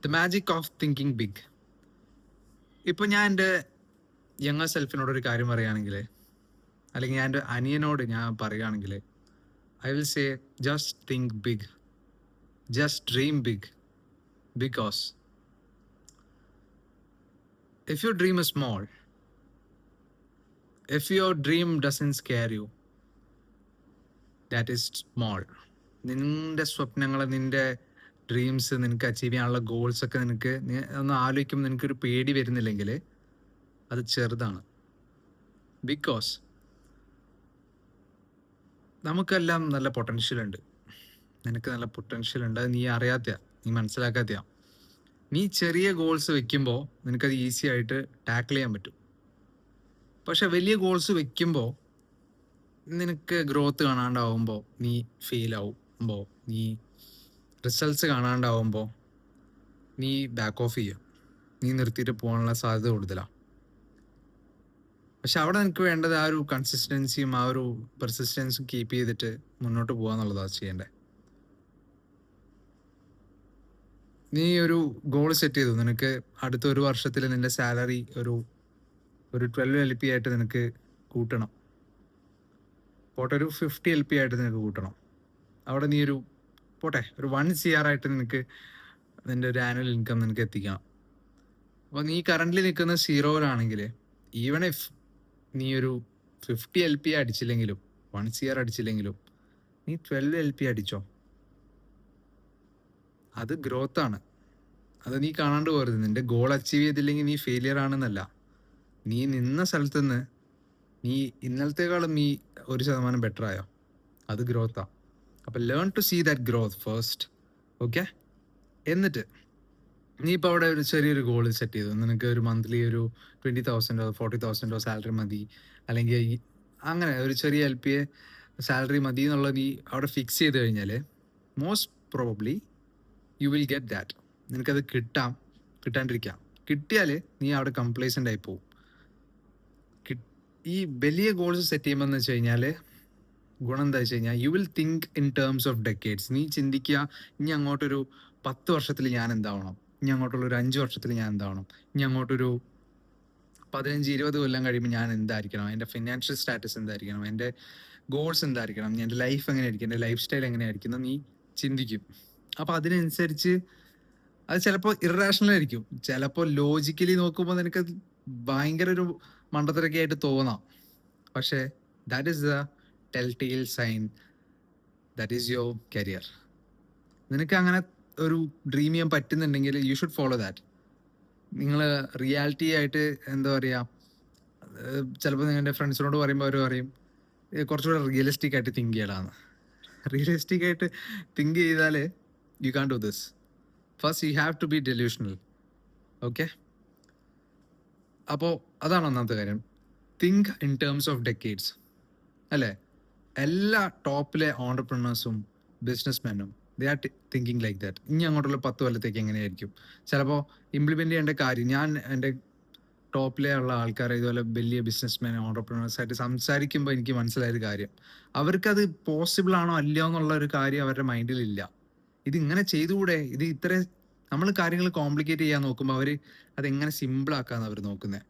The magic of thinking big. ഇപ്പൊ ഞാൻ എൻ്റെ യങ്ങർ സെൽഫിനോട് ഒരു കാര്യം പറയുകയാണെങ്കിൽ, അല്ലെങ്കിൽ ഞാൻ എൻ്റെ അനിയനോട് ഞാൻ പറയുകയാണെങ്കിൽ, I will say just think big, just dream big. Because if your dream is small, if your dream doesn't scare you, that is small. നിന്റെ സ്വപ്നങ്ങൾ, നിന്റെ ഡ്രീംസ്, നിനക്ക് അച്ചീവ് ചെയ്യാനുള്ള ഗോൾസ് ഒക്കെ നിനക്ക് ഒന്ന് ആലോചിക്കുമ്പോൾ നിനക്കൊരു പേടി വരുന്നില്ലെങ്കിൽ അത് ചെറുതാണ്. ബിക്കോസ് നമുക്കെല്ലാം നല്ല പൊട്ടൻഷ്യൽ ഉണ്ട്. നിനക്ക് നല്ല പൊട്ടൻഷ്യൽ ഉണ്ട്. അത് നീ അറിയാത്ത, നീ മനസ്സിലാക്കാത്ത. നീ ചെറിയ ഗോൾസ് വെക്കുമ്പോൾ നിനക്കത് ഈസി ആയിട്ട് ടാക്കിൾ ചെയ്യാൻ പറ്റും. പക്ഷെ വലിയ ഗോൾസ് വെക്കുമ്പോൾ നിനക്ക് ഗ്രോത്ത് കാണാണ്ടാവുമ്പോൾ, നീ ഫെയിൽ ആവുമ്പോൾ, നീ റിസൾട്ട്സ് കാണാണ്ടാവുമ്പോൾ നീ ബാക്ക് ഓഫ് ചെയ്യും. നീ നിർത്തിയിട്ട് പോകാനുള്ള സാധ്യത കൂടുതലാണ്. പക്ഷെ അവിടെ നിനക്ക് വേണ്ടത് ആ ഒരു കൺസിസ്റ്റൻസിയും ആ ഒരു പെർസിസ്റ്റൻസും കീപ്പ് ചെയ്തിട്ട് മുന്നോട്ട് പോകാന്നുള്ളതാണ് ചെയ്യേണ്ടത്. നീ ഒരു ഗോൾ സെറ്റ് ചെയ്തു, നിനക്ക് അടുത്ത ഒരു വർഷത്തിൽ നിന്റെ സാലറി ഒരു 12 LP ആയിട്ട് നിനക്ക് കൂട്ടണം. പോട്ടെ, ഒരു 50 LP ആയിട്ട് നിനക്ക് കൂട്ടണം. അവിടെ നീ ഒരു 1 CR ആയിട്ട് നിനക്ക് നിന്റെ ഒരു ആനുവൽ ഇൻകം നിനക്ക് എത്തിക്കണം. അപ്പോൾ നീ കറൻ്റ്ലി നിൽക്കുന്ന 0-ലാണെങ്കിൽ, ഈവൺ ഇഫ് നീ ഒരു 50 LP അടിച്ചില്ലെങ്കിലും 1 CR അടിച്ചില്ലെങ്കിലും നീ 12 LP അടിച്ചോ. അത് ഗ്രോത്താണ്. അത് നീ കാണാണ്ട് പോകരുത്. നിന്റെ ഗോൾ അച്ചീവ് ചെയ്തില്ലെങ്കിൽ നീ ഫെയിലിയർ ആണെന്നല്ല. നീ നിന്ന സ്ഥലത്ത് നിന്ന് നീ ഇന്നലത്തേക്കാളും നീ 1% ബെറ്റർ ആയോ, അത് ഗ്രോത്താണ്. അപ്പം learn to see that growth first. Okay, എന്നിട്ട് നീ ഇപ്പോൾ അവിടെ ഒരു ചെറിയൊരു ഗോൾ സെറ്റ് ചെയ്തു. നിനക്ക് ഒരു മന്ത്ലി ഒരു 20,000 40,000 സാലറി മതി, അല്ലെങ്കിൽ അങ്ങനെ ഒരു ചെറിയ LP സാലറി മതി എന്നുള്ളത് നീ അവിടെ ഫിക്സ് ചെയ്ത് കഴിഞ്ഞാൽ most probably you will get that. നിനക്കത് കിട്ടാണ്ടിരിക്കാം. കിട്ടിയാൽ നീ അവിടെ കംപ്ലേസൻ്റ് ആയി പോകും. ഈ വലിയ ഗോൾസ് സെറ്റ് ചെയ്യുമ്പോൾ എന്ന് വെച്ച് കഴിഞ്ഞാൽ ഗുണം എന്താ വെച്ച് കഴിഞ്ഞാൽ, you will think in terms of decades. നീ ചിന്തിക്കുക, ഇനി അങ്ങോട്ടൊരു 10 വർഷത്തിൽ ഞാൻ എന്താവണം, ഇനി അങ്ങോട്ടുള്ളൊരു 5 വർഷത്തിൽ ഞാൻ എന്താവണം, ഇനി അങ്ങോട്ടൊരു 15-20 കൊല്ലം കഴിയുമ്പോൾ ഞാൻ എന്തായിരിക്കണം, എൻ്റെ ഫിനാൻഷ്യൽ സ്റ്റാറ്റസ് എന്തായിരിക്കണം, എൻ്റെ ഗോൾസ് എന്തായിരിക്കണം, എൻ്റെ ലൈഫ് എങ്ങനെയായിരിക്കും, എൻ്റെ ലൈഫ് സ്റ്റൈൽ എങ്ങനെയായിരിക്കും നീ ചിന്തിക്കും. അപ്പോൾ അതിനനുസരിച്ച് അത് ചിലപ്പോൾ ഇററാഷണൽ ആയിരിക്കും, ചിലപ്പോൾ ലോജിക്കലി നോക്കുമ്പോൾ നിനക്ക് ഭയങ്കര ഒരു മണ്ടത്തരൊക്കെ ആയിട്ട് തോന്നാം. പക്ഷേ that is the telltale sign that is your career. നിനക്ക് അങ്ങനെ ഒരു ഡ്രീം ചെയ്യാൻ പറ്റുന്നുണ്ടെങ്കിൽ യു ഷുഡ് ഫോളോ ദാറ്റ്. നിങ്ങൾ റിയാലിറ്റി ആയിട്ട് എന്താ പറയുക, ചിലപ്പോൾ നിങ്ങളുടെ ഫ്രണ്ട്സിനോട് പറയുമ്പോൾ അവർ പറയും കുറച്ചുകൂടെ റിയലിസ്റ്റിക് ആയിട്ട് തിങ്ക് ചെയ്യലാന്ന്. റിയലിസ്റ്റിക് ആയിട്ട് തിങ്ക് ചെയ്താൽ you can do this. First you have to be delusional. Okay, അപ്പോൾ അതാണ് ഒന്നാമത്തെ കാര്യം. Think in terms of decades, അല്ലേ? എല്ലാ ടോപ്പിലെ ഓണ്ടർപ്രണേഴ്സും ബിസിനസ്മാനും they are thinking like that. ഇനി അങ്ങോട്ടുള്ള 10 കൊല്ലത്തേക്ക് എങ്ങനെയായിരിക്കും ചിലപ്പോൾ ഇംപ്ലിമെൻ്റ് ചെയ്യേണ്ട കാര്യം. ഞാൻ എൻ്റെ ടോപ്പിലെ ഉള്ള ആൾക്കാരെ ഇതുപോലെ വലിയ ബിസിനസ്മാൻ ഓണ്ടർപ്രണേഴ്സായിട്ട് സംസാരിക്കുമ്പോൾ എനിക്ക് മനസ്സിലായൊരു കാര്യം, അവർക്കത് പോസിബിൾ ആണോ അല്ലയോ എന്നുള്ള ഒരു കാര്യം അവരുടെ മൈൻഡിലില്ല. ഇതിങ്ങനെ ചെയ്തുകൂടെ, ഇത് ഇത്ര നമ്മൾ കാര്യങ്ങൾ കോംപ്ലിക്കേറ്റ് ചെയ്യാൻ നോക്കുമ്പോൾ അവർ അതെങ്ങനെ സിമ്പിളാക്കാന്ന് അവർ നോക്കുന്നത്.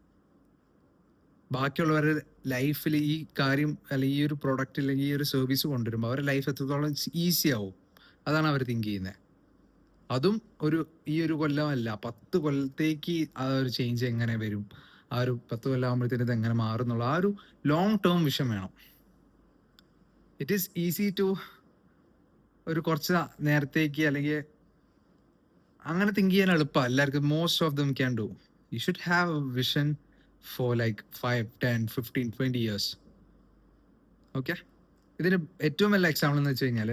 ബാക്കിയുള്ളവരുടെ ലൈഫിൽ ഈ കാര്യം അല്ലെങ്കിൽ ഈ ഒരു പ്രൊഡക്റ്റ് അല്ലെങ്കിൽ ഈ ഒരു സർവീസ് കൊണ്ടുവരുമ്പോൾ അവരുടെ ലൈഫ് എത്രത്തോളം ഈസി ആവും, അതാണ് അവർ തിങ്ക് ചെയ്യുന്നത്. അതും ഈ ഒരു കൊല്ലമല്ല, 10 കൊല്ലത്തേക്ക് ആ ഒരു ചേഞ്ച് എങ്ങനെ വരും, ആ ഒരു 10 കൊല്ലം ആകുമ്പോഴത്തേന് ഇത് എങ്ങനെ മാറും എന്നുള്ള ആ ഒരു ലോങ് ടേം വിഷൻ വേണം. ഇറ്റ് ഈസ് ഈസി ടു ഒരു കുറച്ച് നേരത്തേക്ക് അല്ലെങ്കിൽ അങ്ങനെ തിങ്ക് ചെയ്യാൻ എളുപ്പമാണ് എല്ലാവർക്കും. Most of them can do. You should have A vision for like 5, 10, 15, 20 years. Okay, ഇതിന് ഏറ്റവും വലിയ എക്സാമ്പിൾ എന്ന് വെച്ച് കഴിഞ്ഞാൽ,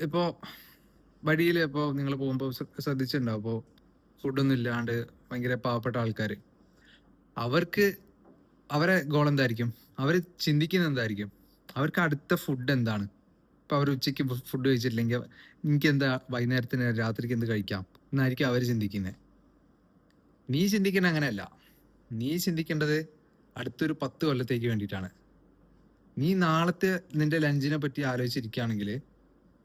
ഇപ്പോൾ വഴിയിൽ ഇപ്പോൾ നിങ്ങൾ പോകുമ്പോൾ ശ്രദ്ധിച്ചിട്ടുണ്ടാവും, അപ്പോൾ ഫുഡൊന്നും ഇല്ലാണ്ട് ഭയങ്കര പാവപ്പെട്ട ആൾക്കാർ, അവരെ ഗോൾ എന്തായിരിക്കും, അവർ ചിന്തിക്കുന്നത് എന്തായിരിക്കും, അവർക്ക് അടുത്ത ഫുഡ് എന്താണ്. ഇപ്പോൾ അവർ ഉച്ചയ്ക്ക് ഫുഡ് കഴിച്ചിട്ടില്ലെങ്കിൽ എനിക്ക് എന്താ വൈകുന്നേരത്തിന് രാത്രിക്ക് എന്ത് കഴിക്കാം എന്നായിരിക്കും അവർ ചിന്തിക്കുന്നത്. നീ ചിന്തിക്കുന്നത് അങ്ങനെയല്ല. നീ ചിന്തിക്കേണ്ടത് അടുത്തൊരു 10 കൊല്ലത്തേക്ക് വേണ്ടിയിട്ടാണ്. നീ നാളത്തെ നിന്റെ ലഞ്ചിനെ പറ്റി ആലോചിച്ചിരിക്കുകയാണെങ്കിൽ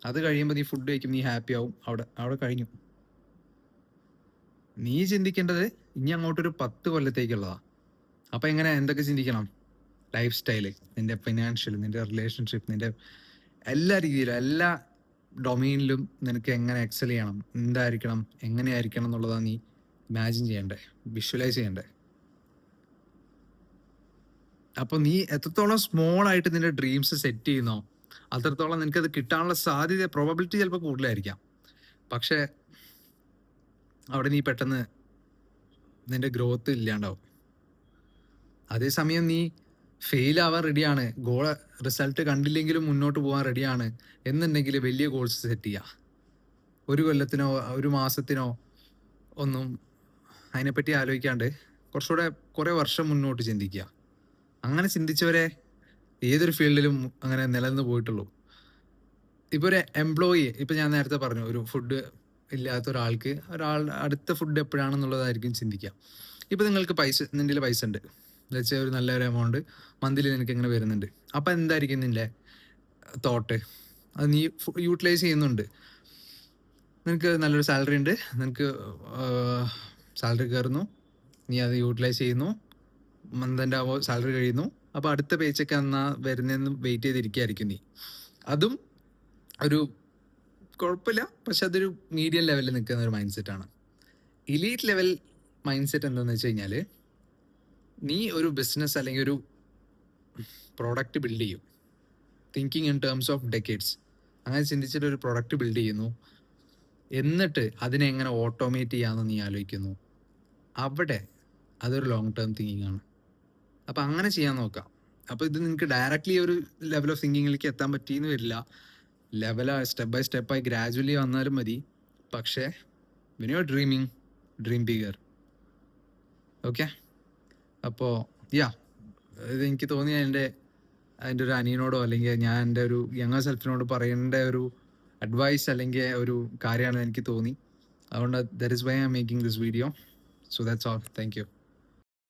അത് കഴിയുമ്പോൾ നീ ഫുഡ് കഴിക്കും, നീ ഹാപ്പി ആവും, അവിടെ അവിടെ കഴിഞ്ഞു. നീ ചിന്തിക്കേണ്ടത് ഇനി അങ്ങോട്ടൊരു 10 കൊല്ലത്തേക്കുള്ളതാ. അപ്പം എങ്ങനെ, എന്തൊക്കെ ചിന്തിക്കണം? ലൈഫ് സ്റ്റൈല്, നിന്റെ ഫിനാൻഷ്യൽ, നിന്റെ റിലേഷൻഷിപ്പ്, നിന്റെ എല്ലാ രീതിയിലും, എല്ലാ ഡൊമൈനിലും നിനക്ക് എങ്ങനെ എക്സൽ ചെയ്യണം, എന്തായിരിക്കണം, എങ്ങനെയായിരിക്കണം എന്നുള്ളതാണ് നീ ഇമാജിൻ ചെയ്യണ്ടേ, വിഷ്വലൈസ് ചെയ്യണ്ടേ. അപ്പോൾ നീ എത്രത്തോളം സ്മോൾ ആയിട്ട് നിന്റെ ഡ്രീംസ് സെറ്റ് ചെയ്യുന്നോ അത്രത്തോളം നിനക്കത് കിട്ടാനുള്ള സാധ്യത, പ്രോബബിലിറ്റി ചിലപ്പോൾ കൂടുതലായിരിക്കാം. പക്ഷേ അവിടെ നീ പെട്ടെന്ന് നിന്റെ ഗ്രോത്ത് ഇല്ലാണ്ടാവും. അതേസമയം നീ ഫെയിൽ ആവാൻ റെഡിയാണ്, ഗോൾ റിസൾട്ട് കണ്ടില്ലെങ്കിലും മുന്നോട്ട് പോകാൻ റെഡിയാണ് എന്നുണ്ടെങ്കിൽ വലിയ ഗോൾസ് സെറ്റ് ചെയ്യുക. 1 കൊല്ലത്തിനോ 1 മാസത്തിനോ ഒന്നും അതിനെപ്പറ്റി ആലോചിക്കാണ്ട് കുറച്ചുകൂടെ കുറേ വർഷം മുന്നോട്ട് ചിന്തിക്കുക. അങ്ങനെ ചിന്തിച്ചവരെ ഏതൊരു ഫീൽഡിലും അങ്ങനെ നിലനിന്ന് പോയിട്ടുള്ളൂ. ഇപ്പോൾ ഒരു എംപ്ലോയി, ഇപ്പം ഞാൻ നേരത്തെ പറഞ്ഞു, ഒരു ഫുഡ് ഇല്ലാത്ത ഒരാൾക്ക് അടുത്ത ഫുഡ് എപ്പോഴാണെന്നുള്ളതായിരിക്കും ചിന്തിക്കുക. ഇപ്പം നിങ്ങൾക്ക് നിൻ്റെ പൈസ ഉണ്ട് വെച്ചാൽ, ഒരു നല്ലൊരു എമൗണ്ട് മന്ത്ലി നിനക്ക് ഇങ്ങനെ വരുന്നുണ്ട്. അപ്പം എന്തായിരിക്കും നിൻ്റെ തോട്ട്? അത് നീ യൂട്ടിലൈസ് ചെയ്യുന്നുണ്ട്. നിനക്ക് നല്ലൊരു സാലറി ഉണ്ട്, നിനക്ക് സാലറി കയറുന്നു, നീ അത് യൂട്ടിലൈസ് ചെയ്യുന്നു, മന്തിൻ്റെ സാലറി കഴിയുന്നു, അപ്പോൾ അടുത്ത പേച്ചൊക്കെ എന്നാ വരുന്നതെന്ന് വെയിറ്റ് ചെയ്തിരിക്കുകയായിരിക്കും നീ. അതും ഒരു കുഴപ്പമില്ല, പക്ഷെ അതൊരു മീഡിയം ലെവലിൽ നിൽക്കുന്ന ഒരു മൈൻഡ് സെറ്റാണ്. ഇലീറ്റ് ലെവൽ മൈൻഡ് സെറ്റ് എന്താണെന്ന് വെച്ച് കഴിഞ്ഞാൽ, നീ ഒരു ബിസിനസ് അല്ലെങ്കിൽ ഒരു പ്രോഡക്റ്റ് ബിൽഡ് ചെയ്യും, thinking in terms of decades. അങ്ങനെ ചിന്തിച്ചിട്ട് ഒരു പ്രോഡക്റ്റ് ബിൽഡ് ചെയ്യുന്നു, എന്നിട്ട് അതിനെ എങ്ങനെ ഓട്ടോമേറ്റ് ചെയ്യാമെന്ന് നീ ആലോചിക്കുന്നു. അവിടെ അതൊരു ലോങ് ടേം തിങ്കിങ് ആണ്. അപ്പം അങ്ങനെ ചെയ്യാൻ നോക്കാം. അപ്പോൾ ഇത് നിനക്ക് ഡയറക്റ്റ്ലി ഒരു ലെവൽ ഓഫ് തിങ്കിങ്ങിലേക്ക് എത്താൻ പറ്റിയെന്ന് വരില്ല. സ്റ്റെപ്പ് ബൈ സ്റ്റെപ്പായി ഗ്രാജുവലി വന്നാലും മതി. പക്ഷേ when you are dreaming, dream bigger. Okay, അപ്പോൾ ഇതെനിക്ക് തോന്നി എൻ്റെ ഒരു അനിയനോടോ അല്ലെങ്കിൽ ഞാൻ എൻ്റെ ഒരു യങ്ങർ സെൽഫിനോട് പറയേണ്ട ഒരു അഡ്വൈസ് അല്ലെങ്കിൽ ഒരു കാര്യമാണ് എനിക്ക് തോന്നി. അതുകൊണ്ട് that is why I am making this video. So that's all. Thank U.